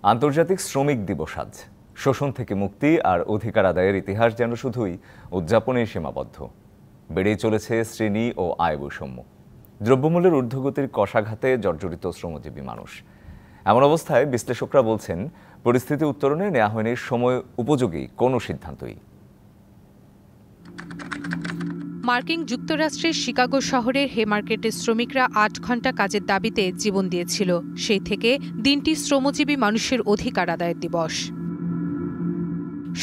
আন্তর্জাতিক শ্রমিক দিবস আজ। শোষণ থেকে মুক্তি আর অধিকার আদায়ের ইতিহাস যেন শুধুই উদযাপনে সীমাবদ্ধ। বেড়েই চলেছে শ্রেণী ও আয় বৈষম্য, দ্রব্যমূল্যের ঊর্ধ্বগতির কষাঘাতে জর্জরিত শ্রমজীবী মানুষ। এমন অবস্থায় বিশ্লেষকরা বলছেন, পরিস্থিতি উত্তরণে নেওয়া হয়নি সময় উপযোগী কোনো সিদ্ধান্তই। মার্কিন যুক্তরাষ্ট্রের শিকাগো শহরের হেমার্কেটের শ্রমিকরা ৮ ঘণ্টা কাজের দাবিতে জীবন দিয়েছিল। সেই থেকে দিনটি শ্রমজীবী মানুষের অধিকার আদায়ের দিবস।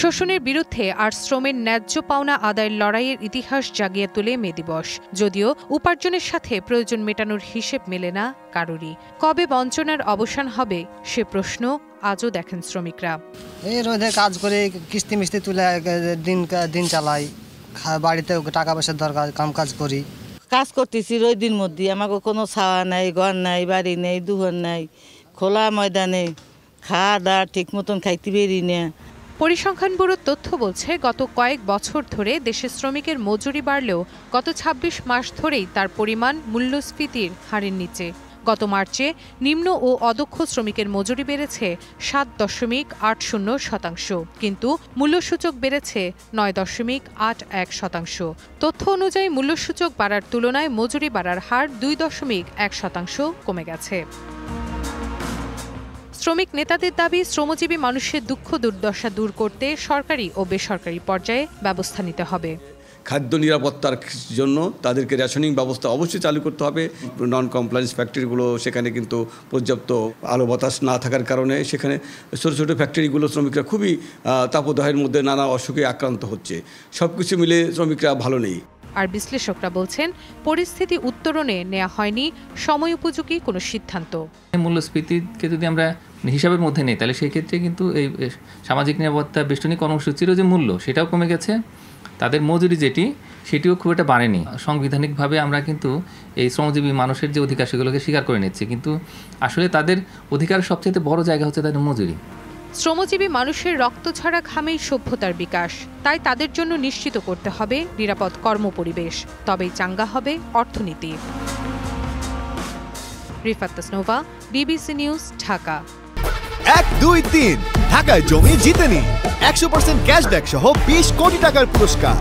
শোষণের বিরুদ্ধে আর শ্রমের ন্যায্য পাওনা আদায়ের লড়াইয়ের ইতিহাস জাগিয়ে তোলে মে দিবস। যদিও উপার্জনের সাথে প্রয়োজন মেটানোর হিসেব মেলে না কারোরই। কবে বঞ্চনার অবসান হবে সে প্রশ্ন আজও দেখেন শ্রমিকরা। এই রোদে কাজ করে কিস্তি মিস্তি তুলে দিন চালাই, বাড়িতে টাকা পয়সার দরকার, কাজ করি। কাজ করতেছি রোদিন মধ্যে, আমাকে কোনো ছাওয়া নাই, ঘর নাই, বাড়ি নেই, দুঘর নাই, খোলা ময়দানে খাওয়া দাওয়া ঠিক মতন খাইতে বেরি না। পরিসংখ্যান ব্যুরোর তথ্য বলছে, গত কয়েক বছর ধরে দেশে শ্রমিকের মজুরি বাড়লেও গত ২৬ মাস ধরেই তার পরিমাণ মূল্যস্ফীতির হারের নিচে। গত মার্চে নিম্ন ও অদক্ষ শ্রমিকের মজুরি বেড়েছে ৭.৮০%, কিন্তু মূল্যসূচক বেড়েছে ৯.৮১%। তথ্য অনুযায়ী মূল্যসূচক বাড়ার তুলনায় মজুরি বাড়ার হার ২.১% কমে গেছে। শ্রমিক নেতাদের দাবি, শ্রমজীবী মানুষের দুঃখ দুর্দশা দূর করতে সরকারি ও বেসরকারি পর্যায়ে ব্যবস্থা নিতে হবে। খাদ্য নিরাপত্তার জন্য তাদেরকে রেশনিং ব্যবস্থা অবশ্যই চালু করতে হবে। নন কমপ্লায়েন্স ফ্যাক্টরিগুলো, সেখানে কিন্তু পর্যাপ্ত আলো বাতাস না থাকার কারণে সেখানে ছোটো ছোটো ফ্যাক্টরিগুলো শ্রমিকরা খুবই তাপদাহের মধ্যে নানা অসুখে আক্রান্ত হচ্ছে। সব কিছু মিলে শ্রমিকরা ভালো নেই। আর বিশ্লেষকরা বলছেন, পরিস্থিতি উত্তরণে নেওয়া হয়নি সময় উপযোগী কোনো সিদ্ধান্ত। মূল্যস্ফীতিকে যদি আমরা হিসাবের মধ্যে নেই, তাহলে সেই ক্ষেত্রে কিন্তু এই সামাজিক নিরাপত্তা বেষ্টনী কর্মসূচিরও যে মূল্য সেটাও কমে গেছে। তাদের মজুরি সেটিও খুব একটা বাড়েনি। সাংবিধানিকভাবে আমরা কিন্তু এই শ্রমজীবী মানুষের যে অধিকার সেগুলোকে স্বীকার করে নিচ্ছি, কিন্তু আসলে তাদের অধিকারের সবচেয়ে বড় জায়গা হচ্ছে তাদের মজুরি। শ্রমজীবী মানুষের রক্ত ছাড়া ঘামেই সভ্যতার বিকাশ। তাই তাদের জন্য নিশ্চিত করতে হবে নিরাপদ কর্মপরিবেশ, তবেই চাঙ্গা হবে অর্থনীতি। Rifat Tasnova, BBC news, Dhaka. ১, ২, ৩ ঢাকায় জমি জিতে নিন ১০০% ক্যাশব্যাক সহ ২০ কোটি টাকার পুরস্কার।